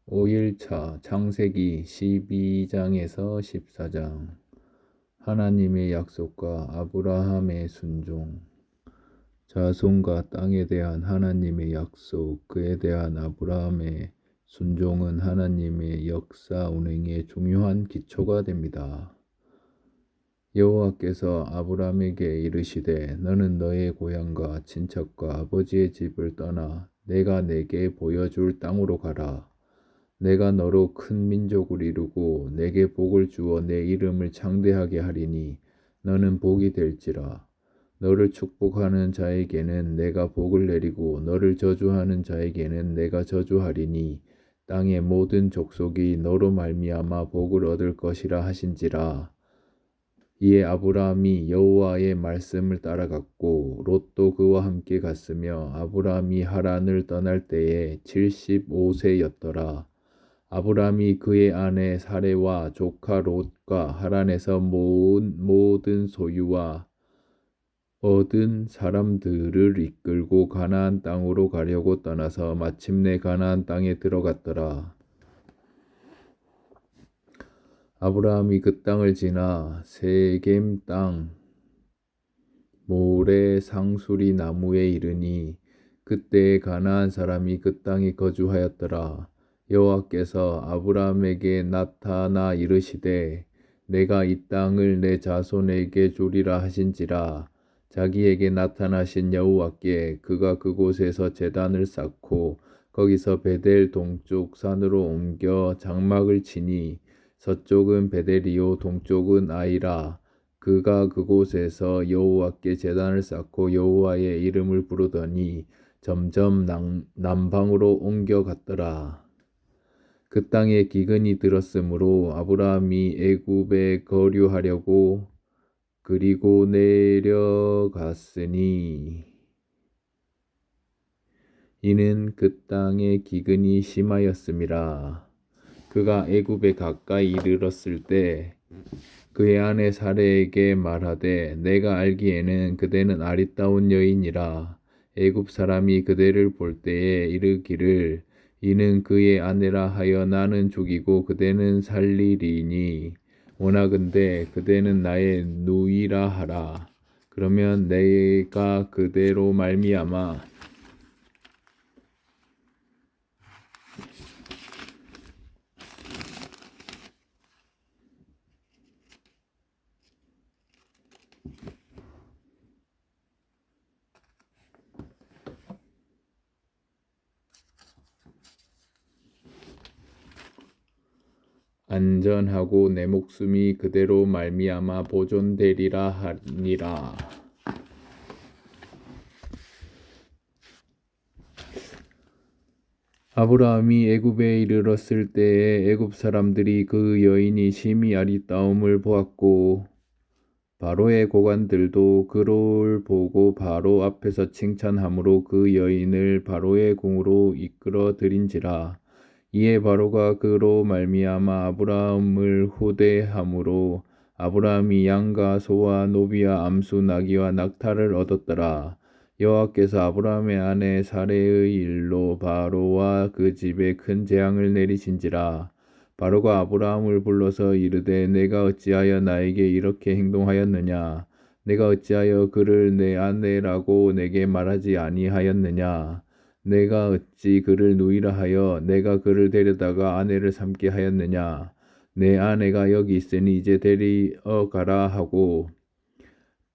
5일차 창세기 12장에서 14장. 하나님의 약속과 아브라함의 순종. 자손과 땅에 대한 하나님의 약속, 그에 대한 아브라함의 순종은 하나님의 역사 운행의 중요한 기초가 됩니다. 여호와께서 아브라함에게 이르시되 너는 너의 고향과 친척과 아버지의 집을 떠나 내가 내게 보여줄 땅으로 가라. 내가 너로 큰 민족을 이루고 내게 복을 주어 내 이름을 창대하게 하리니 너는 복이 될지라. 너를 축복하는 자에게는 내가 복을 내리고 너를 저주하는 자에게는 내가 저주하리니 땅의 모든 족속이 너로 말미암아 복을 얻을 것이라 하신지라. 이에 아브라함이 여호와의 말씀을 따라갔고 롯도 그와 함께 갔으며 아브라함이 하란을 떠날 때에 75세였더라. 아브라함이 그의 아내 사레와 조카 롯과 하란에서 모든 소유와 얻은 사람들을 이끌고 가나안 땅으로 가려고 떠나서 마침내 가나안 땅에 들어갔더라. 아브라함이 그 땅을 지나 세겜 땅 모레 상수리 나무에 이르니 그때에 가나안 사람이 그 땅에 거주하였더라. 여호와께서 아브라함에게 나타나 이르시되 내가 이 땅을 내 자손에게 주리라 하신지라. 자기에게 나타나신 여호와께 그가 그곳에서 제단을 쌓고 거기서 베델 동쪽 산으로 옮겨 장막을 치니 서쪽은 베델이요 동쪽은 아이라. 그가 그곳에서 여호와께 제단을 쌓고 여호와의 이름을 부르더니 점점 남방으로 옮겨갔더라. 그 땅에 기근이 들었으므로 아브라함이 애굽에 거류하려고 그리고 내려갔으니 이는 그 땅에 기근이 심하였음이라. 그가 애굽에 가까이 이르렀을 때 그의 아내 사레에게 말하되 내가 알기에는 그대는 아리따운 여인이라. 애굽 사람이 그대를 볼 때에 이르기를 이는 그의 아내라 하여 나는 죽이고 그대는 살리리니 원하건대 그대는 나의 누이라 하라. 그러면 내가 그대로 말미암아 안전하고 내 목숨이 그대로 말미암아 보존되리라 하니라. 아브라함이 애굽에 이르렀을 때에 애굽 사람들이 그 여인이 심히 아리따움을 보았고 바로의 고관들도 그를 보고 바로 앞에서 칭찬함으로 그 여인을 바로의 궁으로 이끌어 들인지라. 이에 바로가 그로 말미암아 아브라함을 후대함으로 아브라함이 양과 소와 노비와 암수 나귀와 낙타를 얻었더라. 여호와께서 아브라함의 아내 사레의 일로 바로와 그 집에 큰 재앙을 내리신지라. 바로가 아브라함을 불러서 이르되 내가 어찌하여 나에게 이렇게 행동하였느냐? 내가 어찌하여 그를 내 아내라고 내게 말하지 아니하였느냐? 내가 어찌 그를 누이라 하여 내가 그를 데려다가 아내를 삼게 하였느냐? 내 아내가 여기 있으니 이제 데리어 가라 하고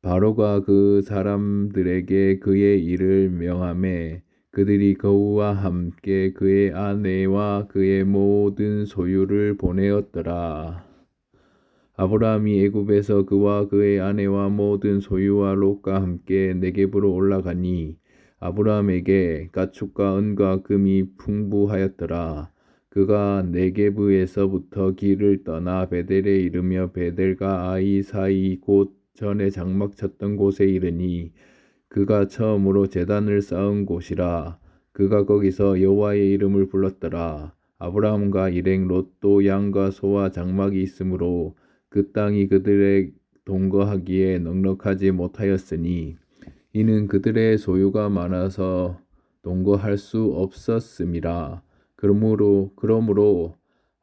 바로가 그 사람들에게 그의 일을 명하매 그들이 그와 함께 그의 아내와 그의 모든 소유를 보내었더라. 아브라함이 애굽에서 그와 그의 아내와 모든 소유와 롯과 함께 네겝으로 올라가니 아브라함에게 가축과 은과 금이 풍부하였더라. 그가 네겝에서부터 길을 떠나 베델에 이르며 베델과 아이 사이 곧 전에 장막 쳤던 곳에 이르니 그가 처음으로 제단을 쌓은 곳이라. 그가 거기서 여호와의 이름을 불렀더라. 아브라함과 일행 롯도 양과 소와 장막이 있으므로 그 땅이 그들의 동거하기에 넉넉하지 못하였으니 이는 그들의 소유가 많아서 동거할 수 없었음이라. 그러므로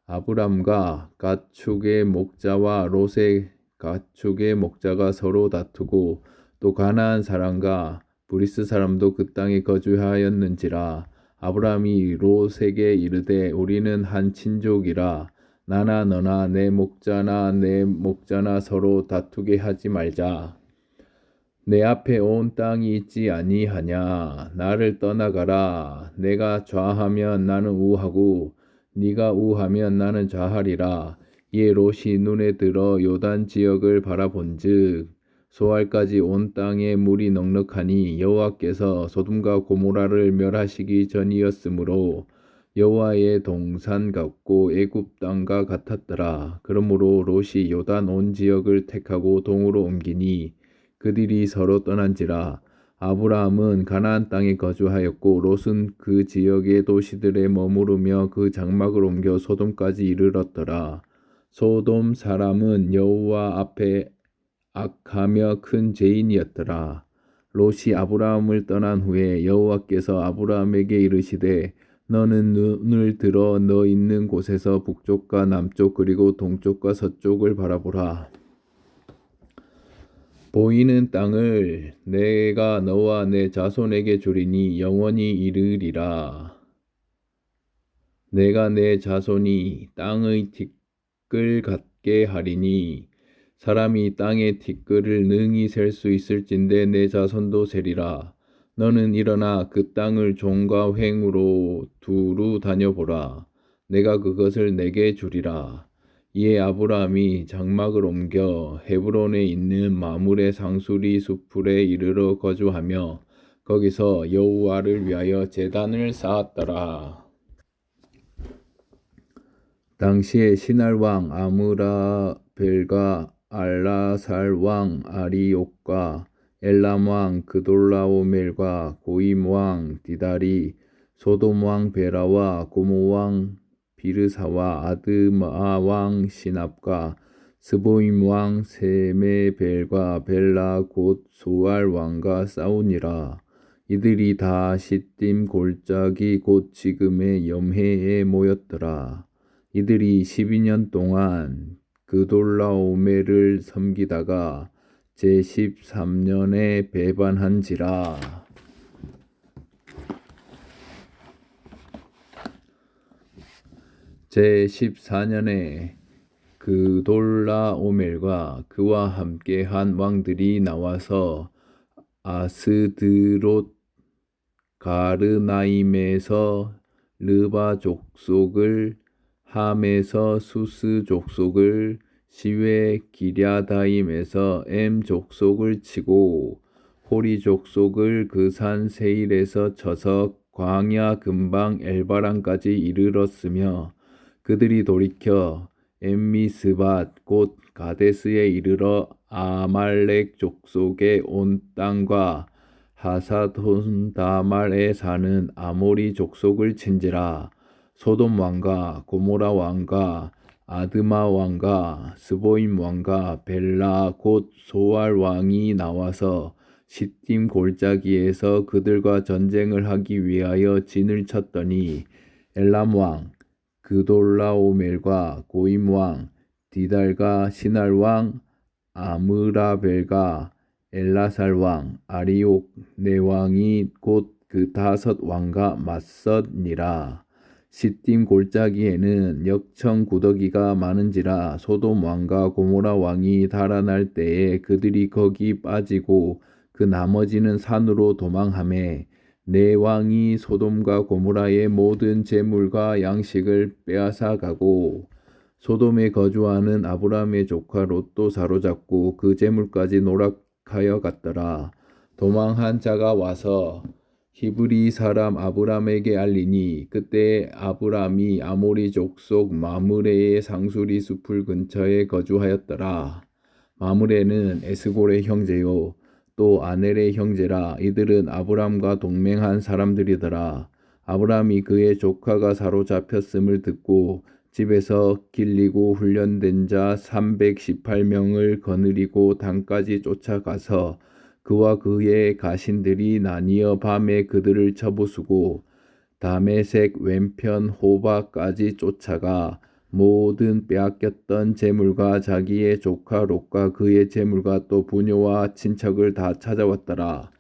아브람과 가축의 목자와 롯의 가축의 목자가 서로 다투고 또 가나안 사람과 브리스 사람도 그 땅에 거주하였는지라. 아브람이 롯에게 이르되 우리는 한 친족이라 나나 너나 내 목자나 서로 다투게 하지 말자. 내 앞에 온 땅이 있지 아니하냐. 나를 떠나가라. 내가 좌하면 나는 우하고 네가 우하면 나는 좌하리라. 이에 롯이 눈에 들어 요단 지역을 바라본즉 소알까지 온 땅에 물이 넉넉하니 여호와께서 소돔과 고모라를 멸하시기 전이었으므로 여호와의 동산 같고 애굽 땅과 같았더라. 그러므로 롯이 요단 온 지역을 택하고 동으로 옮기니 그들이 서로 떠난지라. 아브라함은 가나안 땅에 거주하였고 롯은 그 지역의 도시들에 머무르며 그 장막을 옮겨 소돔까지 이르렀더라. 소돔 사람은 여호와 앞에 악하며 큰 죄인이었더라. 롯이 아브라함을 떠난 후에 여호와께서 아브라함에게 이르시되 너는 눈을 들어 너 있는 곳에서 북쪽과 남쪽 그리고 동쪽과 서쪽을 바라보라. 보이는 땅을 내가 너와 내 자손에게 주리니 영원히 이르리라. 내가 내 자손이 땅의 티끌 같게 하리니 사람이 땅의 티끌을 능히 셀 수 있을진데 내 자손도 세리라. 너는 일어나 그 땅을 종과 횡으로 두루 다녀보라. 내가 그것을 내게 주리라. 이에 아브라함이 장막을 옮겨 헤브론에 있는 마므레 상수리 수풀에 이르러 거주하며 거기서 여호와를 위하여 제단을 쌓았더라. 당시에 시날 왕 아므라벨과 알라살 왕 아리옥과 엘람 왕 그돌라오멜과 고임 왕 디달이 소돔 왕 베라와 고모 왕 비르사와 아드마 왕 시납과 스보임 왕 세메벨과 벨라 곧 소알 왕과 싸우니라. 이들이 다 시딤 골짜기 곧 지금의 염해에 모였더라. 이들이 12년 동안 그돌라오멜을 섬기다가 제13년에 배반한지라. 제14년에 그돌라오멜과 그와 함께한 왕들이 나와서 아스드롯 가르나임에서 르바 족속을 함에서 수스 족속을 시외 기랴다임에서 엠 족속을 치고 호리 족속을 그 산 세일에서 쳐서 광야 근방 엘바란까지 이르렀으며 그들이 돌이켜 엠미스밧 곧 가데스에 이르러 아말렉 족속의 온 땅과 하사돈다말에 사는 아모리 족속을 친지라. 소돔 왕과 고모라 왕과 아드마 왕과 스보임 왕과 벨라 곧 소알 왕이 나와서 시딤 골짜기에서 그들과 전쟁을 하기 위하여 진을 쳤더니 엘람 왕 그돌라오멜과 고임 왕 디달과 시날 왕 아므라벨과 엘라살 왕 아리옥 네 왕이 곧 그 5 왕과 맞섰니라. 시딤 골짜기에는 역청 구더기가 많은지라. 소돔 왕과 고모라 왕이 달아날 때에 그들이 거기 빠지고 그 나머지는 산으로 도망하매 네 왕이 소돔과 고모라의 모든 재물과 양식을 빼앗아 가고 소돔에 거주하는 아브라함의 조카 롯도 사로잡고 그 재물까지 노락하여 갔더라. 도망한 자가 와서 히브리 사람 아브람에게 알리니 그때 아브람이 아모리 족속 마므레의 상수리 숲을 근처에 거주하였더라. 마므레는 에스골의 형제요 또 아넬의 형제라. 이들은 아브람과 동맹한 사람들이더라. 아브람이 그의 조카가 사로잡혔음을 듣고 집에서 길리고 훈련된 자 318명을 거느리고 단까지 쫓아가서 그와 그의 가신들이 나뉘어 밤에 그들을 쳐부수고 다메섹 왼편 호바까지 쫓아가 모든 빼앗겼던 재물과 자기의 조카 롯과 그의 재물과 또 부녀와 친척을 다 찾아왔더라.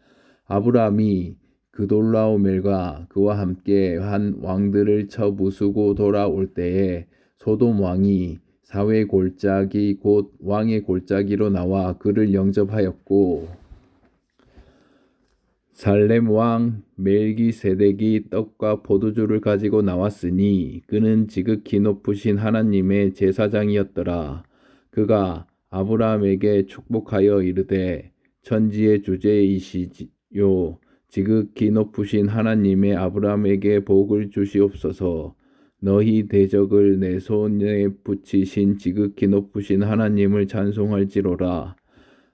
아브라함이 그돌라오멜과 그와 함께 한 왕들을 쳐 부수고 돌아올 때에 소돔 왕이 사회 골짜기 곧 왕의 골짜기로 나와 그를 영접하였고 살렘 왕 멜기세덱이 떡과 포도주를 가지고 나왔으니 그는 지극히 높으신 하나님의 제사장이었더라. 그가 아브라함에게 축복하여 이르되 천지의 주제이시요 지극히 높으신 하나님의 아브라함에게 복을 주시옵소서. 너희 대적을 내 손에 붙이신 지극히 높으신 하나님을 찬송할지로라.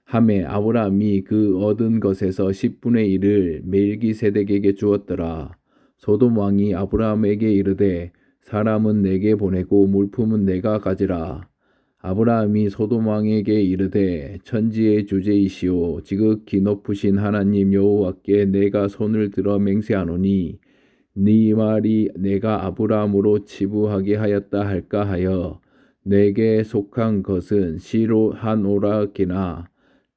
하매 아브라함이 그 얻은 것에서 10분의 1을 멜기세덱에게 주었더라. 소돔 왕이 아브라함에게 이르되 사람은 내게 보내고 물품은 내가 가지라. 아브라함이 소돔 왕에게 이르되 천지의 주제이시오 지극히 높으신 하나님 여호와께 내가 손을 들어 맹세하노니 네 말이 내가 아브라함으로 치부하게 하였다 할까 하여 내게 속한 것은 시로 한 오락이나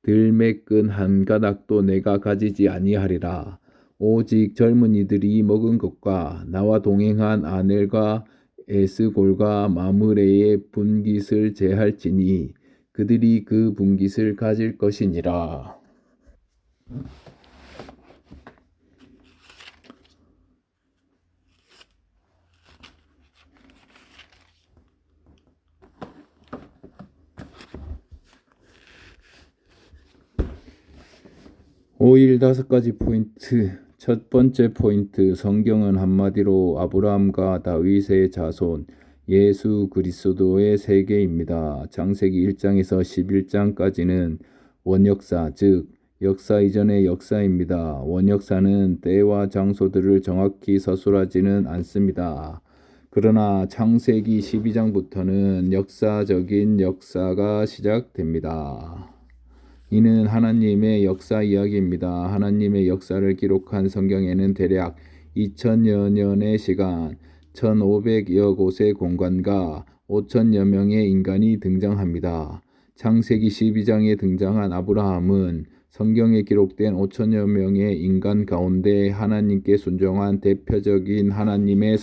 들매끈 한 가닥도 내가 가지지 아니하리라. 오직 젊은이들이 먹은 것과 나와 동행한 아넬과 에스골과 마므레의 분깃을 제할지니 그들이 그 분깃을 가질 것이니라. 오일 5가지 포인트. 첫 번째 포인트, 성경은 한마디로 아브라함과 다윗의 자손 예수 그리스도의 세계입니다. 창세기 1장에서 11장까지는 원역사, 즉 역사 이전의 역사입니다. 원역사는 때와 장소들을 정확히 서술하지는 않습니다. 그러나 창세기 12장부터는 역사적인 역사가 시작됩니다. 이는 하나님의 역사 이야기입니다. 하나님의 역사를 기록한 성경에는 대략 2000여 년의 시간, 1500여 곳의 공간과 5000여 명의 인간이 등장합니다. 창세기 12장에 등장한 아브라함은 성경에 기록된 5000여 명의 인간 가운데 하나님께 순종한 대표적인 하나님의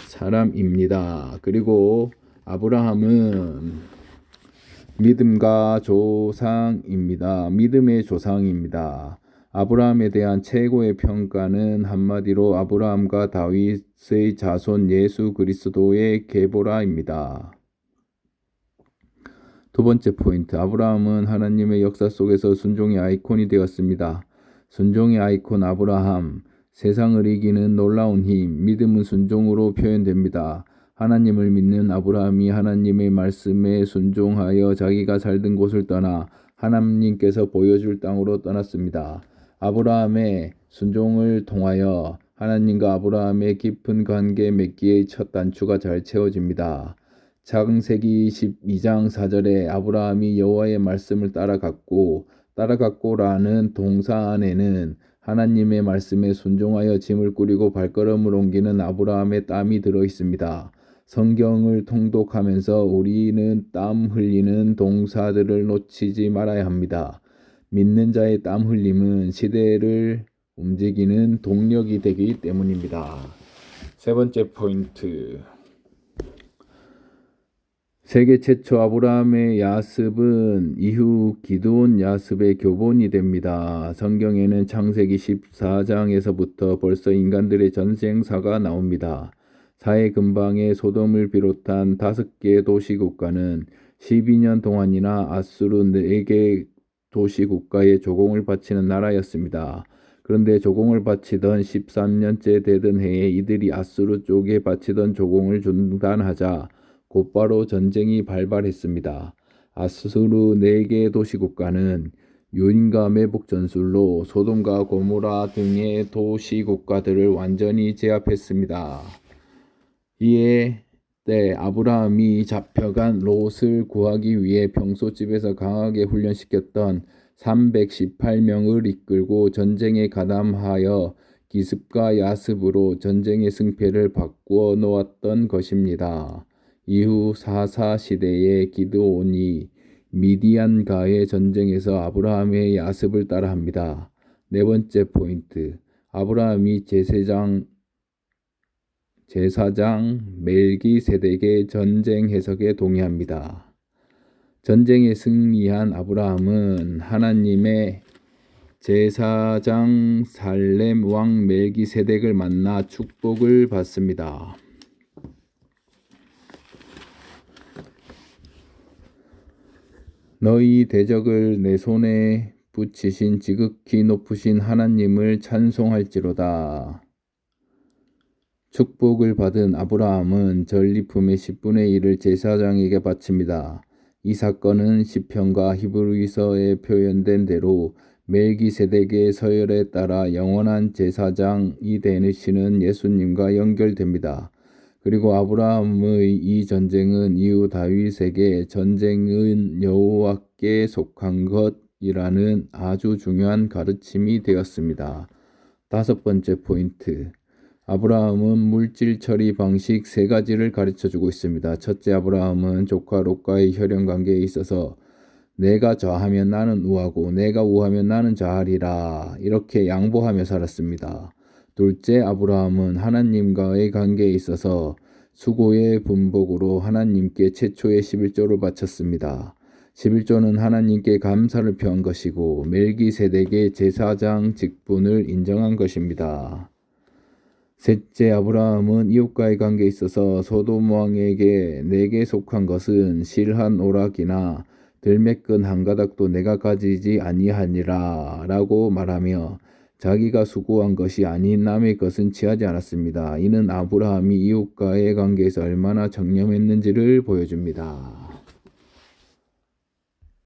사람입니다. 그리고 아브라함은 믿음과 조상입니다. 믿음의 조상입니다. 아브라함에 대한 최고의 평가는 한마디로 아브라함과 다윗의 자손 예수 그리스도의 계보라입니다. 두 번째 포인트, 아브라함은 하나님의 역사 속에서 순종의 아이콘이 되었습니다. 순종의 아이콘 아브라함, 세상을 이기는 놀라운 힘, 믿음은 순종으로 표현됩니다. 하나님을 믿는 아브라함이 하나님의 말씀에 순종하여 자기가 살던 곳을 떠나 하나님께서 보여줄 땅으로 떠났습니다. 아브라함의 순종을 통하여 하나님과 아브라함의 깊은 관계 맺기의 첫 단추가 잘 채워집니다. 창세기 12장 4절에 아브라함이 여호와의 말씀을 따라갔고라는 동사 안에는 하나님의 말씀에 순종하여 짐을 꾸리고 발걸음을 옮기는 아브라함의 땀이 들어 있습니다. 성경을 통독하면서 우리는 땀 흘리는 동사들을 놓치지 말아야 합니다. 믿는 자의 땀 흘림은 시대를 움직이는 동력이 되기 때문입니다. 세 번째 포인트. 세계 최초 아브라함의 야습은 이후 기드온 야습의 교본이 됩니다. 성경에는 창세기 14장에서부터 벌써 인간들의 전쟁사가 나옵니다. 사해 근방의 소돔을 비롯한 5개 도시국가는 12년 동안이나 아수르 4개 도시국가에 조공을 바치는 나라였습니다. 그런데 조공을 바치던 13년째 되던 해에 이들이 아수르 쪽에 바치던 조공을 중단하자 곧바로 전쟁이 발발했습니다. 아수르 4개 도시국가는 유인과 매복 전술로 소돔과 고모라 등의 도시국가들을 완전히 제압했습니다. 이에 때 아브라함이 잡혀간 롯을 구하기 위해 평소 집에서 강하게 훈련시켰던 318명을 이끌고 전쟁에 가담하여 기습과 야습으로 전쟁의 승패를 바꾸어 놓았던 것입니다. 이후 사사 시대의 기드온이 미디안과의 전쟁에서 아브라함의 야습을 따라합니다. 네 번째 포인트, 아브라함이 제사장 멜기세덱의 전쟁 해석에 동의합니다. 전쟁에 승리한 아브라함은 하나님의 제사장 살렘 왕 멜기세덱을 만나 축복을 받습니다. 너희 대적을 내 손에 붙이신 지극히 높으신 하나님을 찬송할지로다. 축복을 받은 아브라함은 전리품의 10분의 1을 제사장에게 바칩니다. 이 사건은 시편과 히브리서에 표현된 대로 멜기세덱의 서열에 따라 영원한 제사장이 되시는 예수님과 연결됩니다. 그리고 아브라함의 이 전쟁은 이후 다윗에게 전쟁은 여호와께 속한 것이라는 아주 중요한 가르침이 되었습니다. 다섯 번째 포인트, 아브라함은 물질 처리 방식 3가지를 가르쳐주고 있습니다. 첫째, 아브라함은 조카 롯과의 혈연 관계에 있어서 내가 저하면 나는 우하고 내가 우하면 나는 저하리라 이렇게 양보하며 살았습니다. 둘째, 아브라함은 하나님과의 관계에 있어서 수고의 분복으로 하나님께 최초의 11조를 바쳤습니다. 11조는 하나님께 감사를 표한 것이고 멜기세덱의 제사장 직분을 인정한 것입니다. 셋째, 아브라함은 이웃과의 관계에 있어서 소돔 왕에게 내게 속한 것은 실 한 오락이나 들매끈 한 가닥도 내가 가지지 아니하니라 라고 말하며 자기가 수고한 것이 아닌 남의 것은 취하지 않았습니다. 이는 아브라함이 이웃과의 관계에서 얼마나 정념했는지를 보여줍니다.